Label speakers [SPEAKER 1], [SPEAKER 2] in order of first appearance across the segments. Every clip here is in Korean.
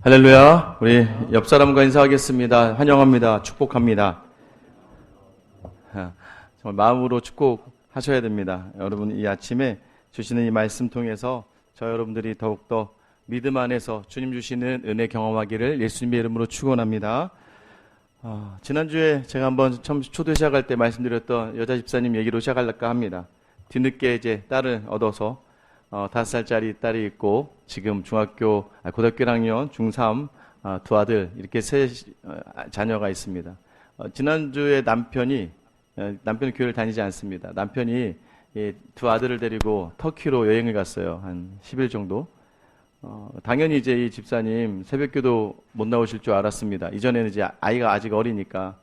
[SPEAKER 1] 할렐루야. 우리 옆 사람과 인사하겠습니다. 환영합니다. 축복합니다. 정말 마음으로 축복하셔야 됩니다. 여러분, 이 아침에 주시는 이 말씀 통해서 저 여러분들이 더욱더 믿음 안에서 주님 주시는 은혜 경험하기를 예수님의 이름으로 축원합니다. 지난주에 제가 한번 처음 초대 시작할 때 말씀드렸던 여자 집사님 얘기로 시작할까 합니다. 뒤늦게 이제 딸을 얻어서 5살짜리 딸이 있고 지금 고등학교 1학년, 중3 두 아들 이렇게 세 자녀가 있습니다. 지난주에 남편은 교회를 다니지 않습니다. 남편이 이 두 아들을 데리고 터키로 여행을 갔어요. 한 10일 정도. 당연히 이제 이 집사님 새벽기도 못 나오실 줄 알았습니다. 이전에는 이제 아이가 아직 어리니까.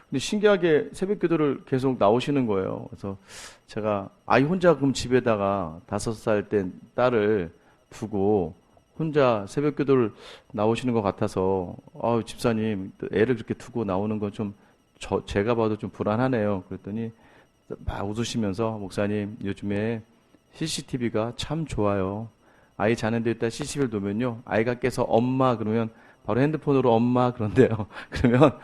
[SPEAKER 1] 근데 신기하게 새벽기도를 계속 나오시는 거예요. 그래서 제가 아이 혼자 그럼 집에다가 5살 된 딸을 두고 혼자 새벽기도를 나오시는 것 같아서 집사님 애를 그렇게 두고 나오는 건 좀 제가 봐도 좀 불안하네요. 그랬더니 막 웃으시면서 목사님 요즘에 CCTV가 참 좋아요. 아이 자는 데에다 CCTV를 놓으면요 아이가 깨서 엄마 그러면 바로 핸드폰으로 엄마 그런데요. 그러면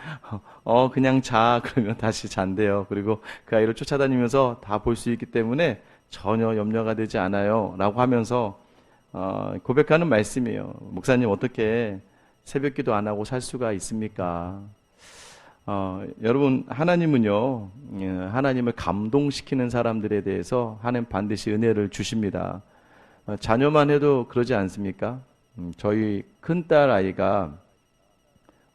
[SPEAKER 1] 그냥 자 그러면 다시 잔대요. 그리고 그 아이를 쫓아다니면서 다 볼 수 있기 때문에 전혀 염려가 되지 않아요. 라고 하면서 고백하는 말씀이에요. 목사님 어떻게 새벽기도 안 하고 살 수가 있습니까? 여러분 하나님은요 하나님을 감동시키는 사람들에 대해서 하나님 반드시 은혜를 주십니다. 자녀만 해도 그러지 않습니까? 저희 큰딸 아이가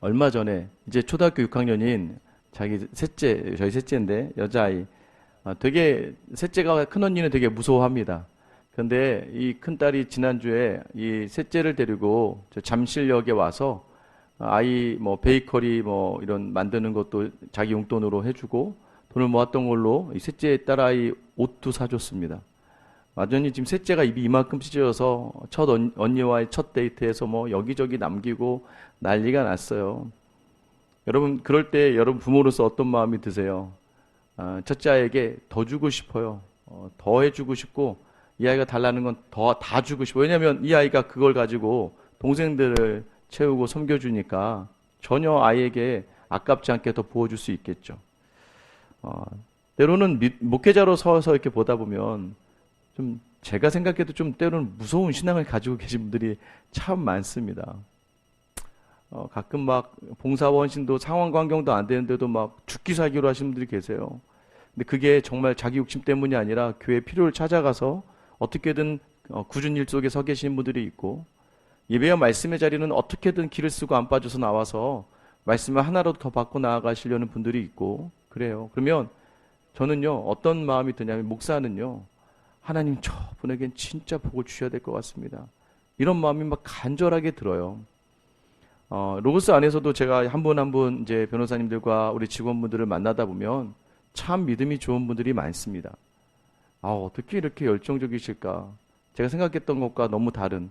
[SPEAKER 1] 얼마 전에 이제 초등학교 6학년인 저희 셋째인데 여자아이 되게 셋째가 큰언니는 되게 무서워합니다. 근데 이 큰딸이 지난주에 이 셋째를 데리고 잠실역에 와서 아이 베이커리 이런 만드는 것도 자기 용돈으로 해주고 돈을 모았던 걸로 이 셋째 딸아이 옷도 사줬습니다. 완전히 지금 셋째가 입이 이만큼 찢어져서 첫 언니와의 첫 데이트에서 여기저기 남기고 난리가 났어요. 여러분 그럴 때 여러분 부모로서 어떤 마음이 드세요? 첫째 아이에게 더 주고 싶어요. 더 해주고 싶고 이 아이가 달라는 건 더 다 주고 싶어요. 왜냐하면 이 아이가 그걸 가지고 동생들을 채우고 섬겨주니까 전혀 아이에게 아깝지 않게 더 부어줄 수 있겠죠. 때로는 목회자로 서서 이렇게 보다 보면 좀 제가 생각해도 좀 때로는 무서운 신앙을 가지고 계신 분들이 참 많습니다. 가끔 막 봉사원 신도 상황 환경도 안 되는데도 막 죽기 살기로 하시는 분들이 계세요. 근데 그게 정말 자기 욕심 때문이 아니라 교회 필요를 찾아가서 어떻게든 굳은 일 속에 서 계시는 분들이 있고 예배와 말씀의 자리는 어떻게든 길을 쓰고 안 빠져서 나와서 말씀을 하나라도 더 받고 나아가시려는 분들이 있고 그래요. 그러면 저는요 어떤 마음이 드냐면 목사는요 하나님 저분에겐 진짜 복을 주셔야 될 것 같습니다. 이런 마음이 막 간절하게 들어요. 로고스 안에서도 제가 한 분 한 분 이제 변호사님들과 우리 직원분들을 만나다 보면 참 믿음이 좋은 분들이 많습니다. 어떻게 이렇게 열정적이실까? 제가 생각했던 것과 너무 다른,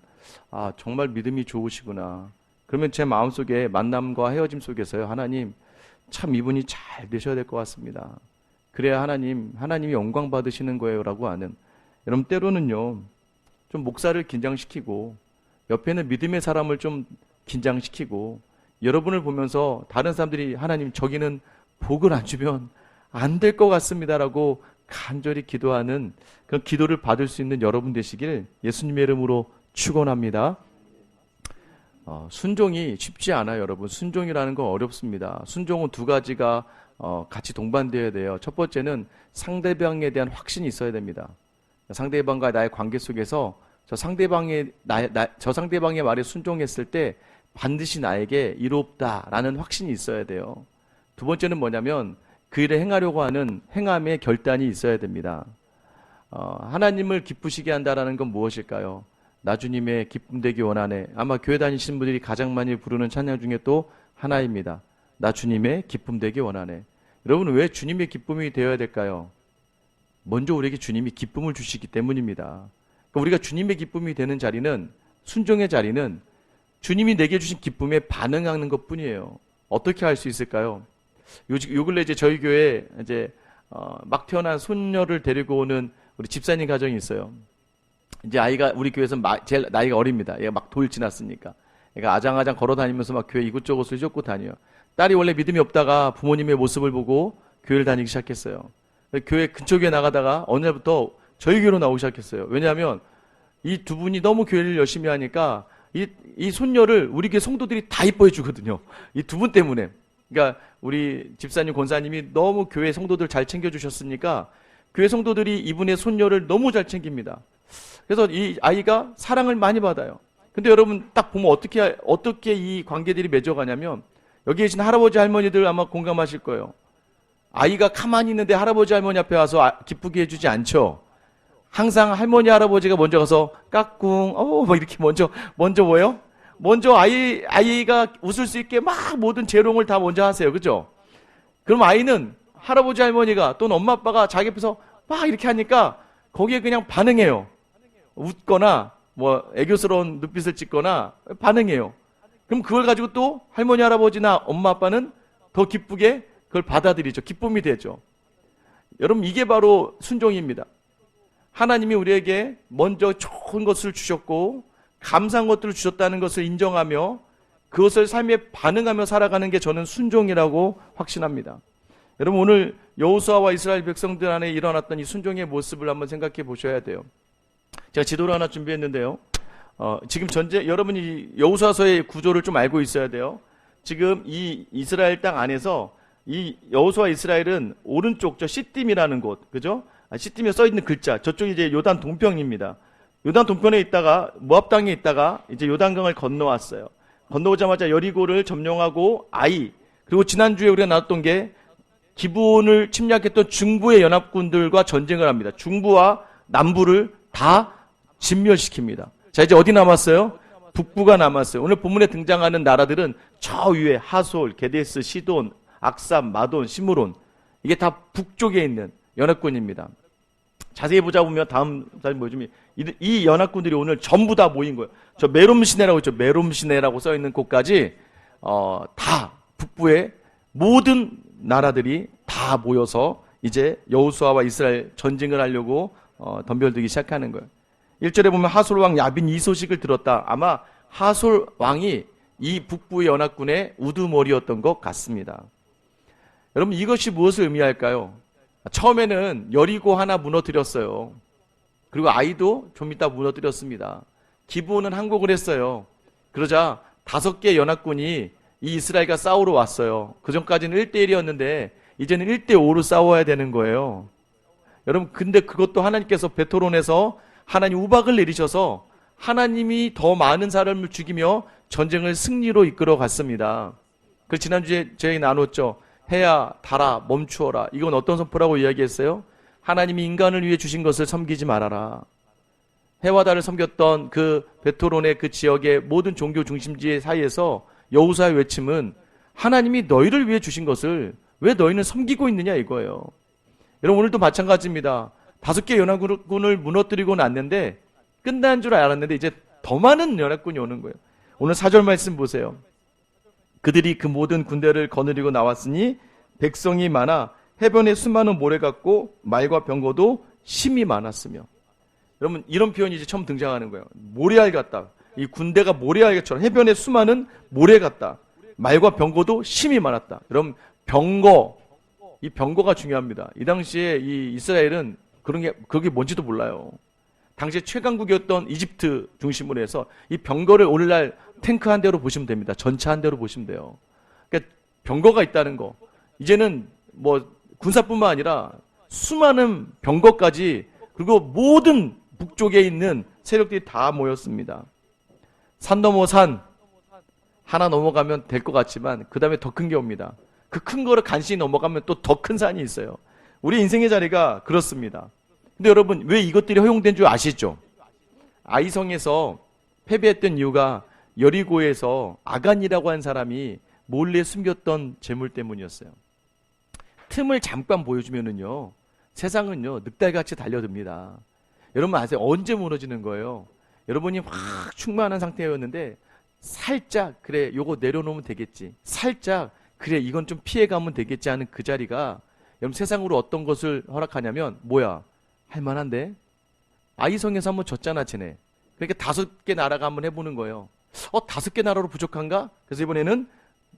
[SPEAKER 1] 정말 믿음이 좋으시구나. 그러면 제 마음속에 만남과 헤어짐 속에서요, 하나님, 참 이분이 잘 되셔야 될 것 같습니다. 그래야 하나님이 영광 받으시는 거예요. 라고 하는. 여러분, 때로는요, 좀 목사를 긴장시키고, 옆에는 믿음의 사람을 좀 긴장시키고, 여러분을 보면서 다른 사람들이 하나님, 저기는 복을 안 주면 안 될 것 같습니다라고 간절히 기도하는 그런 기도를 받을 수 있는 여러분 되시길 예수님의 이름으로 축원합니다. 순종이 쉽지 않아요, 여러분. 순종이라는 건 어렵습니다. 순종은 두 가지가 같이 동반되어야 돼요. 첫 번째는 상대방에 대한 확신이 있어야 됩니다. 상대방과 나의 관계 속에서 저 상대방의 말에 순종했을 때 반드시 나에게 이롭다라는 확신이 있어야 돼요. 두 번째는 뭐냐면 그 일을 행하려고 하는 행함의 결단이 있어야 됩니다. 하나님을 기쁘시게 한다라는 건 무엇일까요? 나 주님의 기쁨 되기 원하네. 아마 교회 다니시는 분들이 가장 많이 부르는 찬양 중에 또 하나입니다. 나 주님의 기쁨 되기 원하네. 여러분 왜 주님의 기쁨이 되어야 될까요? 먼저 우리에게 주님이 기쁨을 주시기 때문입니다. 그러니까 우리가 주님의 기쁨이 되는 자리는 순종의 자리는 주님이 내게 주신 기쁨에 반응하는 것뿐이에요. 어떻게 할 수 있을까요? 요 근래 이제 저희 교회에 이제 막 태어난 손녀를 데리고 오는 우리 집사님 가정이 있어요. 이제 아이가 우리 교회에서 제일 나이가 어립니다. 얘가 막 돌 지났으니까. 그러니까 아장아장 걸어 다니면서 막 교회 이곳저곳을 쫓고 다녀요. 딸이 원래 믿음이 없다가 부모님의 모습을 보고 교회를 다니기 시작했어요. 교회 근처 교회 나가다가 어느 날부터 저희 교회로 나오기 시작했어요. 왜냐하면 이 두 분이 너무 교회를 열심히 하니까 이 손녀를 우리 교회 성도들이 다 이뻐해 주거든요. 이 두 분 때문에. 그러니까 우리 집사님, 권사님이 너무 교회 성도들 잘 챙겨주셨으니까 교회 성도들이 이분의 손녀를 너무 잘 챙깁니다. 그래서 이 아이가 사랑을 많이 받아요. 근데 여러분 딱 보면 어떻게 이 관계들이 맺어가냐면 여기 계신 할아버지 할머니들 아마 공감하실 거예요. 아이가 가만히 있는데 할아버지 할머니 앞에 와서 기쁘게 해주지 않죠. 항상 할머니 할아버지가 먼저 가서 까꿍 뭐 이렇게 먼저 뭐요? 먼저 아이가 웃을 수 있게 막 모든 재롱을 다 먼저 하세요. 그죠? 그럼 아이는 할아버지 할머니가 또는 엄마 아빠가 자기 앞에서 막 이렇게 하니까 거기에 그냥 반응해요. 웃거나 뭐 애교스러운 눈빛을 짓거나 반응해요. 그럼 그걸 가지고 또 할머니 할아버지나 엄마 아빠는 더 기쁘게 그걸 받아들이죠. 기쁨이 되죠. 여러분 이게 바로 순종입니다. 하나님이 우리에게 먼저 좋은 것을 주셨고 감사한 것들을 주셨다는 것을 인정하며 그것을 삶에 반응하며 살아가는 게 저는 순종이라고 확신합니다. 여러분 오늘 여호수아와 이스라엘 백성들 안에 일어났던 이 순종의 모습을 한번 생각해 보셔야 돼요. 제가 지도를 하나 준비했는데요. 지금 여러분이 여호수아서의 구조를 좀 알고 있어야 돼요. 지금 이 이스라엘 땅 안에서 이 여호수아 이스라엘은 오른쪽 저 시딤이라는 곳, 그죠? 시딤에 써 있는 글자, 저쪽이 이제 요단 동편입니다. 요단 동편에 있다가 모압 땅에 있다가 이제 요단강을 건너왔어요. 건너오자마자 여리고를 점령하고 그리고 지난주에 우리가 나눴던 게 기브온을 침략했던 중부의 연합군들과 전쟁을 합니다. 중부와 남부를 다 진멸시킵니다. 자, 이제 어디 남았어요? 북부가 남았어요. 오늘 본문에 등장하는 나라들은 저 위에 하솔, 게데스, 시돈, 악삼, 마돈, 시므론, 이게 다 북쪽에 있는 연합군입니다. 자세히 보자 보면 다음 사진 보여주면 이 연합군들이 오늘 전부 다 모인 거예요. 저 메롬시네라고 있죠. 메롬시네라고 써 있는 곳까지 다 북부의 모든 나라들이 다 모여서 이제 여호수아와 이스라엘 전쟁을 하려고 덤벼들기 시작하는 거예요. 1절에 보면 하솔 왕 야빈 이 소식을 들었다. 아마 하솔 왕이 이 북부의 연합군의 우두머리였던 것 같습니다. 여러분 이것이 무엇을 의미할까요? 처음에는 여리고 하나 무너뜨렸어요. 그리고 아이도 좀 이따 무너뜨렸습니다. 기브온은 항복을 했어요. 그러자 5개 연합군이 이 이스라엘과 싸우러 왔어요. 그 전까지는 1대1이었는데 이제는 1대5로 싸워야 되는 거예요. 여러분 근데 그것도 하나님께서 베토론에서 하나님 우박을 내리셔서 하나님이 더 많은 사람을 죽이며 전쟁을 승리로 이끌어 갔습니다. 그 지난주에 저희 나눴죠. 해야 달아 멈추어라. 이건 어떤 선포라고 이야기했어요? 하나님이 인간을 위해 주신 것을 섬기지 말아라. 해와 달을 섬겼던 그 베토론의 그 지역의 모든 종교 중심지 사이에서 여호수아의 외침은 하나님이 너희를 위해 주신 것을 왜 너희는 섬기고 있느냐 이거예요. 여러분 오늘도 마찬가지입니다. 5개 연합군을 무너뜨리고 났는데 끝난 줄 알았는데 이제 더 많은 연합군이 오는 거예요. 오늘 4절 말씀 보세요. 그들이 그 모든 군대를 거느리고 나왔으니 백성이 많아 해변에 수많은 모래 같고 말과 병거도 심이 많았으며. 여러분 이런 표현이 이제 처음 등장하는 거예요. 모래알 같다. 이 군대가 모래알처럼 해변에 수많은 모래 같다. 말과 병거도 심이 많았다. 여러분 이 병거가 중요합니다. 이 당시에 이 이스라엘은 그게 뭔지도 몰라요. 당시에 최강국이었던 이집트 중심으로 해서 이 병거를 오늘날 탱크 한 대로 보시면 됩니다. 전차 한 대로 보시면 돼요. 그러니까 병거가 있다는 거. 이제는 뭐 군사뿐만 아니라 수많은 병거까지 그리고 모든 북쪽에 있는 세력들이 다 모였습니다. 산 넘어 산 하나 넘어가면 될 것 같지만 그 다음에 더 큰 게 옵니다. 그 큰 거를 간신히 넘어가면 또 더 큰 산이 있어요. 우리 인생의 자리가 그렇습니다. 근데 여러분 왜 이것들이 허용된 줄 아시죠? 아이성에서 패배했던 이유가 여리고에서 아간이라고 한 사람이 몰래 숨겼던 재물 때문이었어요. 틈을 잠깐 보여주면은요, 세상은요 늑달같이 달려듭니다. 여러분 아세요? 언제 무너지는 거예요? 여러분이 확 충만한 상태였는데 살짝 그래 요거 내려놓으면 되겠지, 살짝 그래 이건 좀 피해가면 되겠지 하는 그 자리가 여러분 세상으로 어떤 것을 허락하냐면 뭐야 할만한데 아이성에서 한번 졌잖아 쟤네. 그러니까 5개 나라가 한번 해보는 거예요. 5개 나라로 부족한가? 그래서 이번에는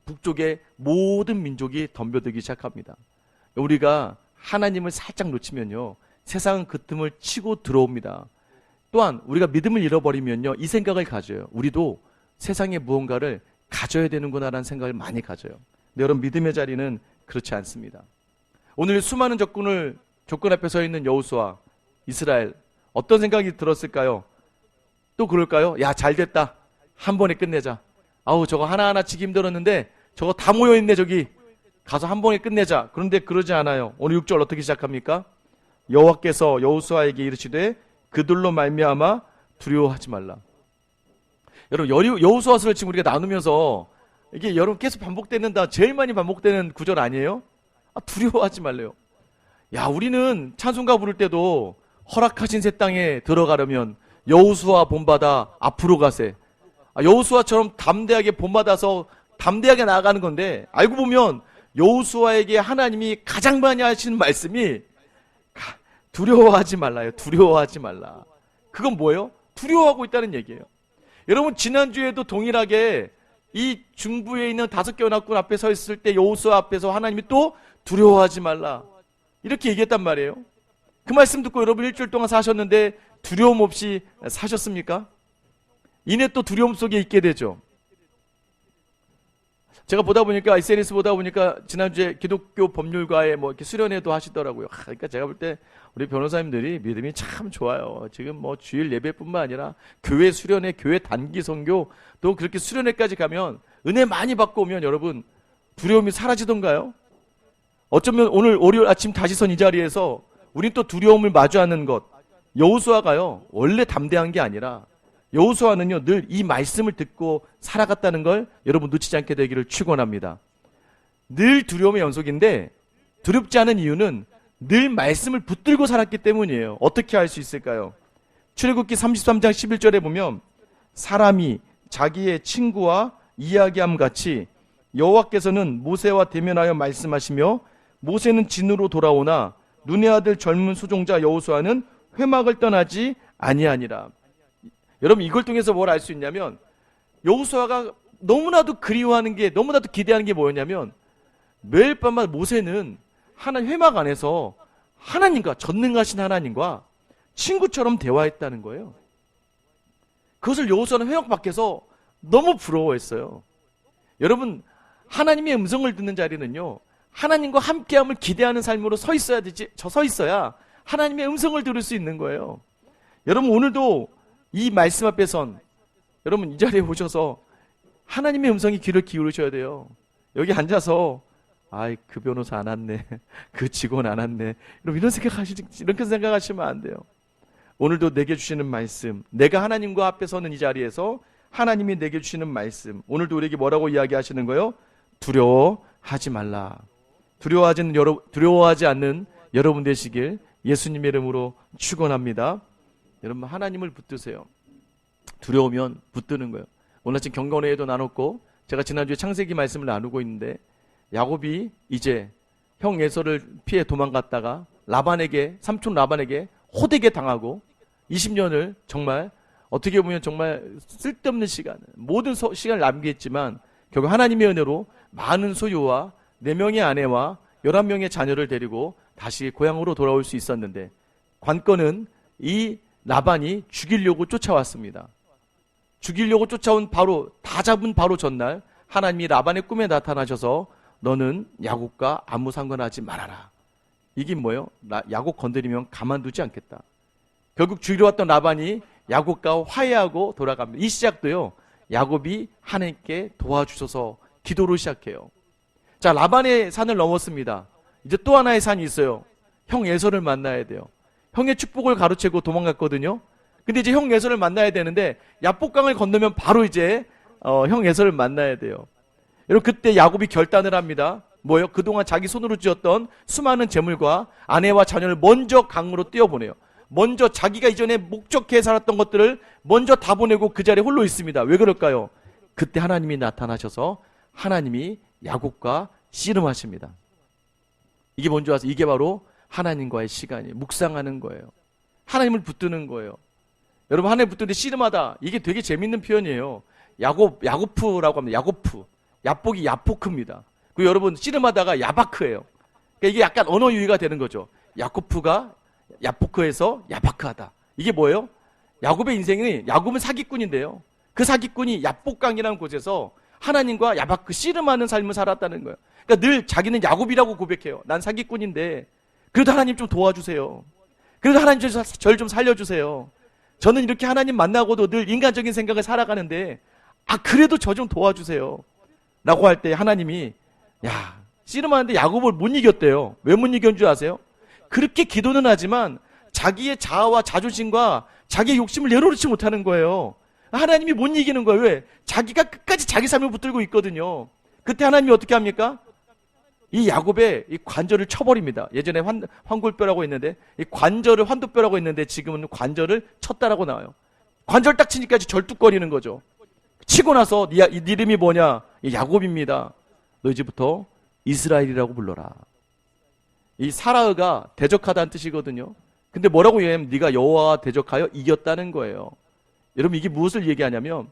[SPEAKER 1] 북쪽의 모든 민족이 덤벼들기 시작합니다. 우리가 하나님을 살짝 놓치면요, 세상은 그 틈을 치고 들어옵니다. 또한 우리가 믿음을 잃어버리면요, 이 생각을 가져요. 우리도 세상에 무언가를 가져야 되는구나라는 생각을 많이 가져요. 근데 여러분, 믿음의 자리는 그렇지 않습니다. 오늘 수많은 조건 앞에 서 있는 여호수아, 이스라엘, 어떤 생각이 들었을까요? 또 그럴까요? 야, 잘 됐다. 한 번에 끝내자. 아우, 저거 하나하나 치기 힘들었는데 저거 다 모여있네. 저기 가서 한 번에 끝내자. 그런데 그러지 않아요. 오늘 6절 어떻게 시작합니까? 여호와께서 여호수아에게 이르시되 그들로 말미암아 두려워하지 말라. 여러분, 여호수아서를 지금 우리가 나누면서 이게 여러분 계속 제일 많이 반복되는 구절 아니에요? 두려워하지 말래요. 야, 우리는 찬송가 부를 때도 허락하신 새 땅에 들어가려면 여호수아 본받아 앞으로 가세. 여호수아처럼 담대하게 본받아서 담대하게 나아가는 건데, 알고 보면 여호수아에게 하나님이 가장 많이 하시는 말씀이 두려워하지 말라요. 두려워하지 말라. 그건 뭐예요? 두려워하고 있다는 얘기예요. 여러분, 지난주에도 동일하게 이 중부에 있는 5개 연합군 앞에 서 있을 때 여호수아 앞에서 하나님이 또 두려워하지 말라 이렇게 얘기했단 말이에요. 그 말씀 듣고 여러분 일주일 동안 사셨는데 두려움 없이 사셨습니까? 이내 또 두려움 속에 있게 되죠. 제가 SNS 보다 보니까 지난주에 기독교 법률가의 뭐 이렇게 수련회도 하시더라고요. 그러니까 제가 볼 때 우리 변호사님들이 믿음이 참 좋아요. 지금 뭐 주일 예배뿐만 아니라 교회 수련회, 교회 단기 선교, 또 그렇게 수련회까지 가면 은혜 많이 받고 오면 여러분 두려움이 사라지던가요? 어쩌면 오늘 월요일 아침 다시 선 이 자리에서 우린 또 두려움을 마주하는 것, 여호수아가요 원래 담대한 게 아니라 여호수아는요 늘 이 말씀을 듣고 살아갔다는 걸 여러분 놓치지 않게 되기를 축원합니다. 늘 두려움의 연속인데 두렵지 않은 이유는 늘 말씀을 붙들고 살았기 때문이에요. 어떻게 할 수 있을까요? 출애굽기 33장 11절에 보면 사람이 자기의 친구와 이야기함 같이 여호와께서는 모세와 대면하여 말씀하시며 모세는 진으로 돌아오나 눈의 아들 젊은 수종자 여호수아는 회막을 떠나지 아니하니라. 여러분, 이걸 통해서 뭘 알 수 있냐면 여호수아가 너무나도 그리워하는 게, 너무나도 기대하는 게 뭐였냐면 매일 밤마다 모세는 하나님 회막 안에서 하나님과, 전능하신 하나님과 친구처럼 대화했다는 거예요. 그것을 여호수아는 회막 밖에서 너무 부러워했어요. 여러분, 하나님의 음성을 듣는 자리는요 하나님과 함께함을 기대하는 삶으로 서 있어야 하나님의 음성을 들을 수 있는 거예요. 여러분, 오늘도 이 말씀 앞에 선 여러분 이 자리에 오셔서 하나님의 음성이 귀를 기울이셔야 돼요. 여기 앉아서 그 변호사 안 왔네, 그 직원 안 왔네, 이렇게 생각하시면 안 돼요. 오늘도 내게 주시는 말씀, 내가 하나님과 앞에 서는 이 자리에서 하나님이 내게 주시는 말씀, 오늘도 우리에게 뭐라고 이야기하시는 거예요? 두려워하지 말라. 두려워하지 않는 여러분 되시길 예수님의 이름으로 축원합니다. 여러분, 하나님을 붙드세요. 두려우면 붙드는 거예요. 오늘 아침 경건회에도 나눴고 제가 지난주에 창세기 말씀을 나누고 있는데 야곱이 이제 형 에서를 피해 도망갔다가 삼촌 라반에게 호되게 당하고 20년을 정말 어떻게 보면 정말 쓸데없는 시간, 모든 시간을 낭비했지만 결국 하나님의 은혜로 많은 소유와 4명의 아내와 11명의 자녀를 데리고 다시 고향으로 돌아올 수 있었는데 관건은 이 라반이 죽이려고 쫓아왔습니다. 죽이려고 쫓아온 다 잡은 바로 전날 하나님이 라반의 꿈에 나타나셔서 너는 야곱과 아무 상관하지 말아라. 이게 뭐예요? 야곱 건드리면 가만두지 않겠다. 결국 죽이러 왔던 라반이 야곱과 화해하고 돌아갑니다. 이 시작도요 야곱이 하나님께 도와주셔서 기도를 시작해요. 자, 라반의 산을 넘었습니다. 이제 또 하나의 산이 있어요. 형 에서를 만나야 돼요. 형의 축복을 가로채고 도망갔거든요. 근데 이제 형 에서를 만나야 되는데 야복강을 건너면 바로 이제 형 에서를 만나야 돼요. 여러분, 그때 야곱이 결단을 합니다. 뭐예요? 그동안 자기 손으로 지었던 수많은 재물과 아내와 자녀를 먼저 강으로 띄어보내요. 먼저 자기가 이전에 목적해 살았던 것들을 먼저 다 보내고 그 자리에 홀로 있습니다. 왜 그럴까요? 그때 하나님이 나타나셔서 하나님이 야곱과 씨름하십니다. 이게 뭔지 아세요? 이게 바로 하나님과의 시간이에요. 묵상하는 거예요. 하나님을 붙드는 거예요. 여러분, 하나님 붙드는데 씨름하다, 이게 되게 재밌는 표현이에요. 야고프라고 합니다. 야고프. 야복이 야포크입니다. 그리고 여러분 씨름하다가 야바크예요. 그러니까 이게 약간 언어 유희가 되는 거죠. 야코프가 야포크에서 야바크하다. 이게 뭐예요? 야곱의 인생이, 야곱은 사기꾼인데요. 그 사기꾼이 야복강이라는 곳에서 하나님과 야바크 씨름하는 삶을 살았다는 거예요. 그러니까 늘 자기는 야곱이라고 고백해요. 난 사기꾼인데 그래도 하나님 좀 도와주세요. 그래도 하나님 절 좀 살려주세요. 저는 이렇게 하나님 만나고도 늘 인간적인 생각을 살아가는데 그래도 저 좀 도와주세요. 라고 할 때 하나님이 씨름하는데 야곱을 못 이겼대요. 왜 못 이겼는 줄 아세요? 그렇게 기도는 하지만 자기의 자아와 자존심과 자기의 욕심을 내려놓지 못하는 거예요. 하나님이 못 이기는 거예요. 왜? 자기가 끝까지 자기 삶을 붙들고 있거든요. 그때 하나님이 어떻게 합니까? 이 야곱의 이 관절을 쳐버립니다. 예전에 환골뼈라고 했는데 이 관절을 환도뼈라고 했는데 지금은 관절을 쳤다라고 나와요. 관절 딱 치니까 절뚝거리는 거죠. 치고 나서 네 이름이 뭐냐? 야곱입니다. 너 이제부터 이스라엘이라고 불러라. 이 사라흐가 대적하다는 뜻이거든요. 근데 뭐라고 얘기하면 네가 여호와와 대적하여 이겼다는 거예요. 여러분 이게 무엇을 얘기하냐면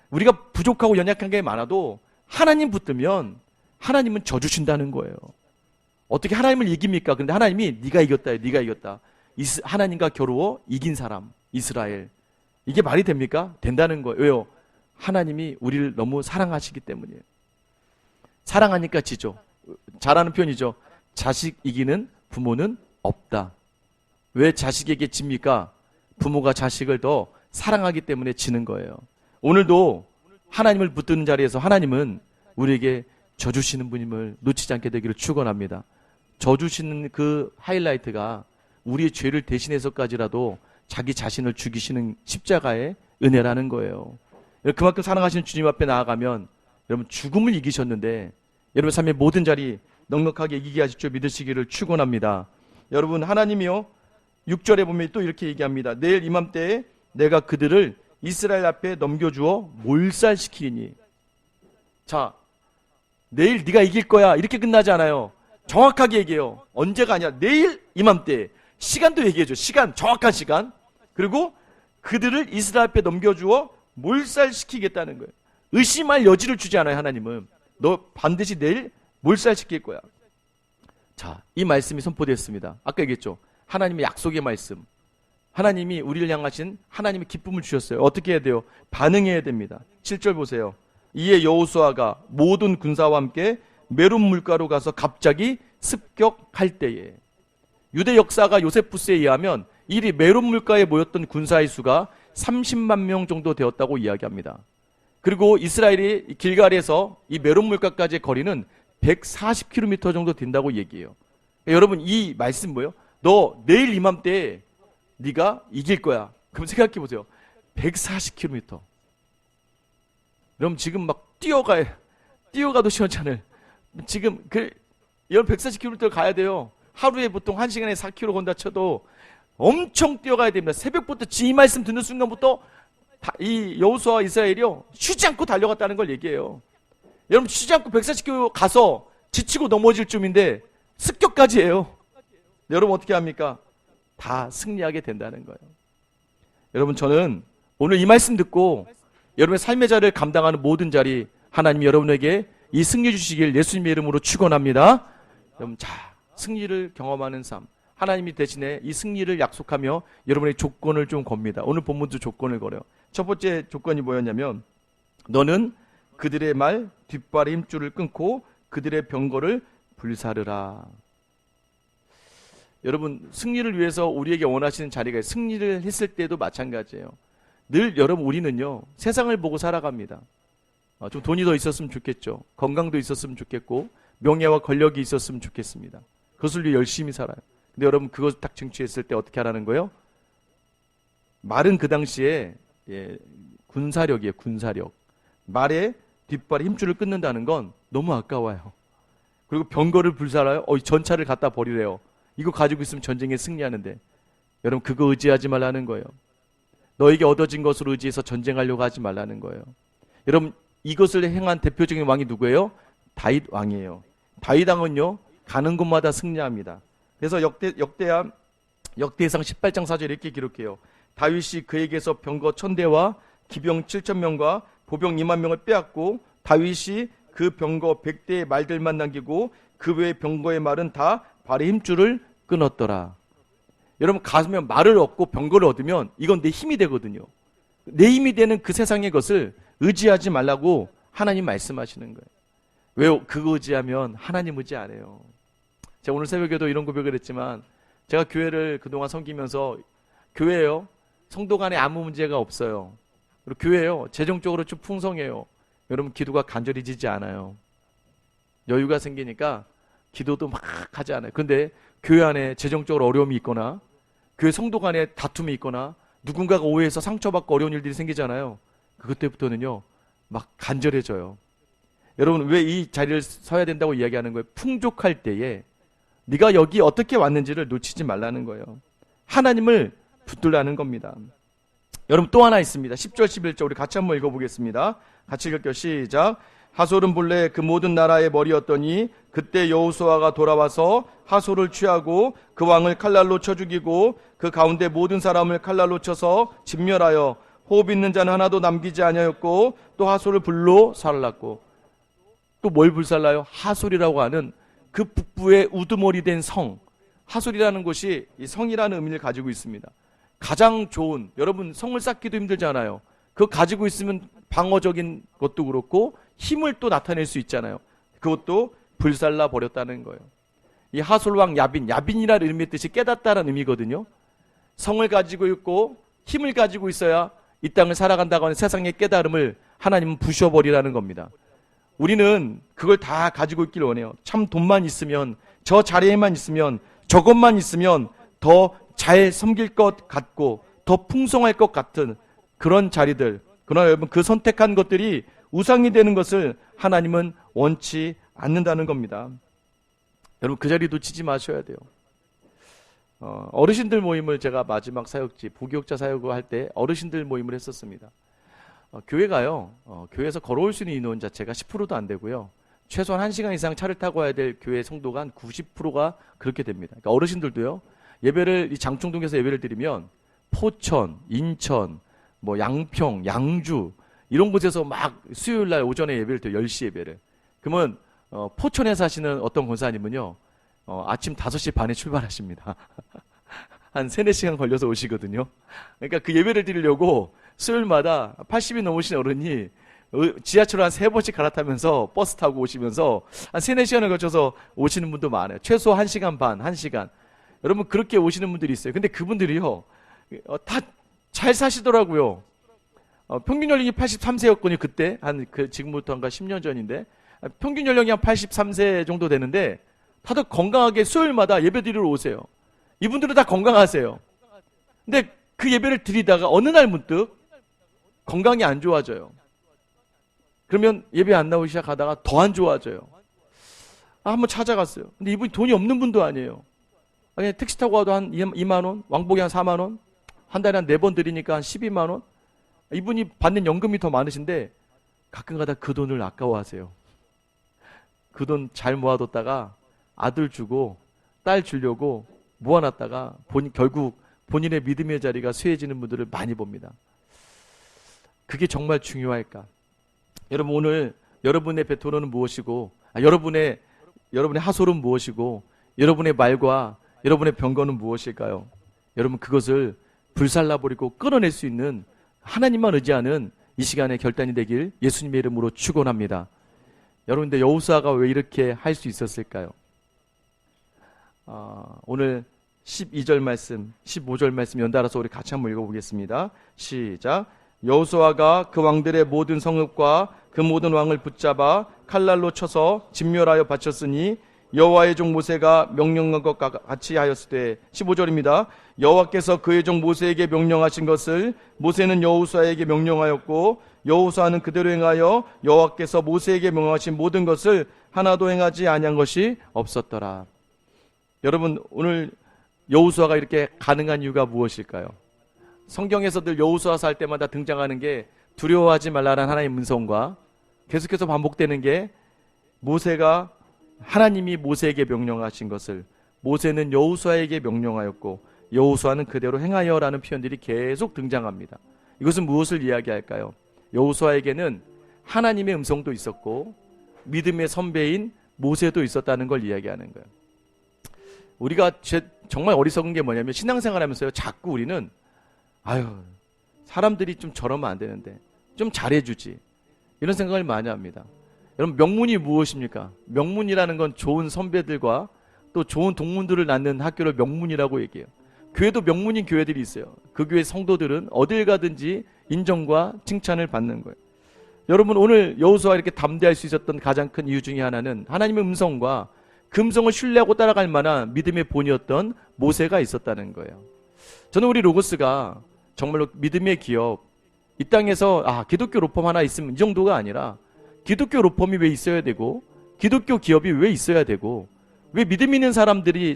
[SPEAKER 1] 우리가 부족하고 연약한 게 많아도 하나님 붙들면 하나님은 져주신다는 거예요. 어떻게 하나님을 이깁니까? 근데 하나님이 네가 이겼다. 네가 이겼다. 하나님과 겨루어 이긴 사람 이스라엘. 이게 말이 됩니까? 된다는 거예요. 왜요? 하나님이 우리를 너무 사랑하시기 때문이에요. 사랑하니까 지죠. 잘하는 표현이죠. 자식 이기는 부모는 없다. 왜 자식에게 집니까? 부모가 자식을 더 사랑하기 때문에 지는 거예요. 오늘도 하나님을 붙드는 자리에서 하나님은 우리에게 져주시는 분임을 놓치지 않게 되기를 축원합니다. 져주시는 그 하이라이트가 우리의 죄를 대신해서까지라도 자기 자신을 죽이시는 십자가의 은혜라는 거예요. 그만큼 사랑하시는 주님 앞에 나아가면 여러분 죽음을 이기셨는데 여러분 삶의 모든 자리 넉넉하게 이기게 하실 줄 믿으시기를 축원합니다. 여러분 하나님이요 6절에 보면 또 이렇게 얘기합니다. 내일 이맘때에 내가 그들을 이스라엘 앞에 넘겨주어 몰살시키니. 자, 내일 네가 이길 거야 이렇게 끝나지 않아요. 정확하게 얘기해요. 언제가 아니야. 내일 이맘때. 시간도 얘기해줘. 시간, 정확한 시간. 그리고 그들을 이스라엘 앞에 넘겨주어 몰살시키겠다는 거예요. 의심할 여지를 주지 않아요. 하나님은 너 반드시 내일 몰살시킬 거야. 자, 이 말씀이 선포됐습니다. 아까 얘기했죠. 하나님의 약속의 말씀. 하나님이 우리를 향하신 하나님의 기쁨을 주셨어요. 어떻게 해야 돼요? 반응해야 됩니다. 7절 보세요. 이에 여호수아가 모든 군사와 함께 메론 물가로 가서 갑자기 습격할 때에. 유대 역사가 요세푸스에 의하면 이 메론 물가에 모였던 군사의 수가 30만 명 정도 되었다고 이야기합니다. 그리고 이스라엘이 길갈에서 이 메론 물가까지의 거리는 140km 정도 된다고 얘기해요. 그러니까 여러분 이 말씀 뭐예요? 너 내일 이맘때에 네가 이길 거야. 그럼 생각해 보세요. 140km. 여러분 지금 막 뛰어가도 시원찮을. 지금 여러분 140km 가야 돼요. 하루에 보통 1시간에 4km 건다 쳐도 엄청 뛰어가야 됩니다. 새벽부터 이 말씀 듣는 순간부터 이 여호수아와 이스라엘이요 쉬지 않고 달려갔다는 걸 얘기해요. 여러분 쉬지 않고 140km 가서 지치고 넘어질 쯤인데 습격까지 해요. 여러분 어떻게 합니까? 다 승리하게 된다는 거예요. 여러분 저는 오늘 이 말씀 듣고 여러분의 삶의 자리를 감당하는 모든 자리 하나님 여러분에게 이 승리 주시길 예수님의 이름으로 축원합니다. 여러분 승리를 경험하는 삶 하나님이 대신에 이 승리를 약속하며 여러분의 조건을 좀 겁니다. 오늘 본문도 조건을 걸어요. 첫 번째 조건이 뭐였냐면 너는 그들의 말 뒷발의 힘줄을 끊고 그들의 병거를 불사르라. 여러분 승리를 위해서 우리에게 원하시는 자리가 승리를 했을 때도 마찬가지예요. 늘 여러분 우리는요 세상을 보고 살아갑니다. 좀 돈이 더 있었으면 좋겠죠. 건강도 있었으면 좋겠고 명예와 권력이 있었으면 좋겠습니다. 그것을 위해 열심히 살아요. 근데 여러분 그것을 딱 쟁취했을 때 어떻게 하라는 거예요? 말은 그 당시에 군사력이에요. 군사력. 말에 뒷발에 힘줄을 끊는다는 건 너무 아까워요. 그리고 병거를 불살아요. 전차를 갖다 버리래요. 이거 가지고 있으면 전쟁에 승리하는데 여러분 그거 의지하지 말라는 거예요. 너에게 얻어진 것으로 의지해서 전쟁하려고 하지 말라는 거예요. 여러분 이것을 행한 대표적인 왕이 누구예요? 다윗 왕이에요. 다윗 왕은요 가는 곳마다 승리합니다. 그래서 역대상 18장 4절에 이렇게 기록해요. 다윗이 그에게서 병거 1000대와 기병 7000명과 보병 2만 명을 빼앗고 다윗이 그 병거 100대의 말들만 남기고 그 외의 병거의 말은 다 발의 힘줄을 끊었더라. 여러분, 가면 말을 얻고 병거를 얻으면 이건 내 힘이 되거든요. 내 힘이 되는 그 세상의 것을 의지하지 말라고 하나님 말씀하시는 거예요. 왜 그거 의지하면 하나님 의지 안 해요. 제가 오늘 새벽에도 이런 고백을 했지만, 제가 교회를 그동안 섬기면서, 교회요, 성도 간에 아무 문제가 없어요. 그리고 교회요, 재정적으로 좀 풍성해요. 여러분, 기도가 간절해지지 않아요. 여유가 생기니까 기도도 막 하지 않아요. 근데 교회 안에 재정적으로 어려움이 있거나, 교회 성도 간에 다툼이 있거나, 누군가가 오해해서 상처받고 어려운 일들이 생기잖아요. 그때부터는요, 막 간절해져요. 여러분, 왜 이 자리를 서야 된다고 이야기하는 거예요? 풍족할 때에 네가 여기 어떻게 왔는지를 놓치지 말라는 거예요. 하나님을 붙들라는 겁니다. 여러분, 또 하나 있습니다. 10절 11절 우리 같이 한번 읽어보겠습니다. 같이 읽을게요. 시작. 하솔은 본래 그 모든 나라의 머리였더니 그때 여호수아가 돌아와서 하솔을 취하고 그 왕을 칼날로 쳐 죽이고 그 가운데 모든 사람을 칼날로 쳐서 진멸하여 호흡 있는 자는 하나도 남기지 아니하였고 또 하솔을 불로 살랐고. 또 뭘 불살라요? 하솔이라고 하는 그 북부의 우두머리 된 성, 하솔이라는 곳이 이 성이라는 의미를 가지고 있습니다. 가장 좋은, 여러분 성을 쌓기도 힘들잖아요. 그거 가지고 있으면 방어적인 것도 그렇고 힘을 또 나타낼 수 있잖아요. 그것도 불살라 버렸다는 거예요. 이 하솔왕 야빈이라는 의미의 뜻이 깨닫다라는 의미거든요. 성을 가지고 있고 힘을 가지고 있어야 이 땅을 살아간다고 하는 세상의 깨달음을 하나님은 부셔버리라는 겁니다. 우리는 그걸 다 가지고 있길 원해요. 참 돈만 있으면, 저 자리에만 있으면, 저것만 있으면 더 잘 섬길 것 같고 더 풍성할 것 같은 그런 자리들. 그러나 여러분, 그 선택한 것들이 우상이 되는 것을 하나님은 원치 않는다는 겁니다. 여러분, 그 자리 놓치지 마셔야 돼요. 어르신들 모임을 제가 마지막 사역지 부교육자 사역을 할 때 어르신들 모임을 했었습니다. 교회가요, 교회에서 걸어올 수 있는 인원 자체가 10%도 안 되고요. 최소한 1시간 이상 차를 타고 와야 될 교회 성도가 한 90%가 그렇게 됩니다. 그러니까 어르신들도요, 예배를, 이 장충동에서 예배를 드리면 포천, 인천, 뭐 양평, 양주 이런 곳에서 막 수요일 날 오전에 예배를 드려요. 10시 예배를. 그러면 포천에 사시는 어떤 권사님은요, 아침 5시 반에 출발하십니다. 한 3, 4시간 걸려서 오시거든요. 그러니까 그 예배를 드리려고 수요일마다 80이 넘으신 어른이 지하철을 한 3번씩 갈아타면서 버스 타고 오시면서 한 3, 4시간을 거쳐서 오시는 분도 많아요. 최소 1시간 반, 1시간. 여러분, 그렇게 오시는 분들이 있어요. 근데 그분들이요, 다 잘 사시더라고요. 평균 연령이 83세였거든요. 그때 지금부터 한가 10년 전인데 평균 연령이 한 83세 정도 되는데 다들 건강하게 수요일마다 예배 드리러 오세요. 이분들은 다 건강하세요. 근데 그 예배를 드리다가 어느 날 문득 건강이 안 좋아져요. 그러면 예배 안 나오기 시작하다가 더 안 좋아져요. 한번 찾아갔어요. 근데 이분이 돈이 없는 분도 아니에요. 그냥 택시 타고 와도 한 2만 원, 왕복이 한 4만 원, 한 달에 한 4번 드리니까 한 12만 원. 이분이 받는 연금이 더 많으신데 가끔가다 그 돈을 아까워하세요. 그 돈 잘 모아뒀다가 아들 주고 딸 주려고 모아놨다가 결국 본인의 믿음의 자리가 쇠해지는 분들을 많이 봅니다. 그게 정말 중요할까? 여러분, 오늘 여러분의 베토로는 무엇이고, 여러분의 하솔은 무엇이고, 여러분의 말과 여러분의 병거는 무엇일까요? 여러분, 그것을 불살라버리고 끊어낼 수 있는 하나님만 의지하는 이 시간의 결단이 되길 예수님의 이름으로 축원합니다. 여러분, 근데 여호수아가 왜 이렇게 할 수 있었을까요? 오늘 12절 말씀, 15절 말씀 연달아서 우리 같이 한번 읽어보겠습니다. 시작. 여호수아가 그 왕들의 모든 성읍과 그 모든 왕을 붙잡아 칼날로 쳐서 진멸하여 바쳤으니 여호와의 종 모세가 명령한 것과 같이 하였으되. 15절입니다. 여호와께서 그의 종 모세에게 명령하신 것을 모세는 여호수아에게 명령하였고 여호수아는 그대로 행하여 여호와께서 모세에게 명령하신 모든 것을 하나도 행하지 아니한 것이 없었더라. 여러분, 오늘 여호수아가 이렇게 가능한 이유가 무엇일까요? 성경에서 늘 여호수아서 할 때마다 등장하는 게 두려워하지 말라는 하나님의 문성과 계속해서 반복되는 게 하나님이 모세에게 명령하신 것을 모세는 여호수아에게 명령하였고 여호수아는 그대로 행하여라는 표현들이 계속 등장합니다. 이것은 무엇을 이야기할까요? 여호수아에게는 하나님의 음성도 있었고 믿음의 선배인 모세도 있었다는 걸 이야기하는 거예요. 우리가 정말 어리석은 게 뭐냐면 신앙생활하면서요, 자꾸 우리는 사람들이 좀 저러면 안 되는데 좀 잘해주지, 이런 생각을 많이 합니다. 여러분, 명문이 무엇입니까? 명문이라는 건 좋은 선배들과 또 좋은 동문들을 낳는 학교를 명문이라고 얘기해요. 교회도 명문인 교회들이 있어요. 그 교회 성도들은 어딜 가든지 인정과 칭찬을 받는 거예요. 여러분, 오늘 여호수아가 이렇게 담대할 수 있었던 가장 큰 이유 중에 하나는 하나님의 음성과 그 음성을 신뢰하고 따라갈 만한 믿음의 본이었던 모세가 있었다는 거예요. 저는 우리 로고스가 정말로 믿음의 기업, 이 땅에서 기독교 로펌 하나 있으면 이 정도가 아니라 기독교 로펌이 왜 있어야 되고, 기독교 기업이 왜 있어야 되고, 왜 믿음 있는 사람들이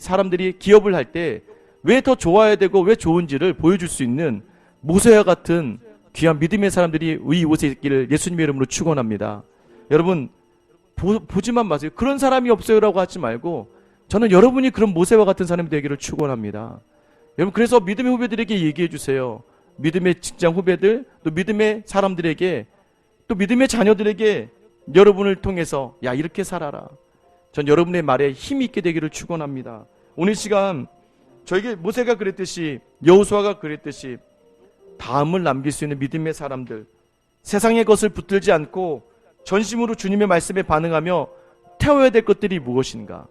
[SPEAKER 1] 기업을 할 때 왜 더 좋아야 되고 왜 좋은지를 보여줄 수 있는 모세와 같은 귀한 믿음의 사람들이 이곳에 있기를 예수님의 이름으로 축원합니다. 여러분, 보지만 마세요. 그런 사람이 없어요라고 하지 말고 저는 여러분이 그런 모세와 같은 사람이 되기를 축원합니다. 여러분, 그래서 믿음의 후배들에게 얘기해 주세요. 믿음의 직장 후배들, 또 믿음의 사람들에게, 또 믿음의 자녀들에게 여러분을 통해서 이렇게 살아라. 전 여러분의 말에 힘이 있게 되기를 축원합니다. 오늘 시간 저에게 모세가 그랬듯이, 여호수아가 그랬듯이 다음을 남길 수 있는 믿음의 사람들, 세상의 것을 붙들지 않고 전심으로 주님의 말씀에 반응하며 태워야 될 것들이 무엇인가?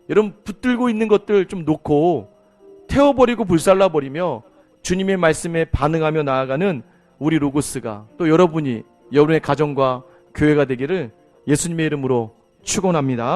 [SPEAKER 1] 여러분, 붙들고 있는 것들 좀 놓고 태워버리고 불살라버리며 주님의 말씀에 반응하며 나아가는 우리 로고스가, 또 여러분이 여러분의 가정과 교회가 되기를 예수님의 이름으로 축원합니다.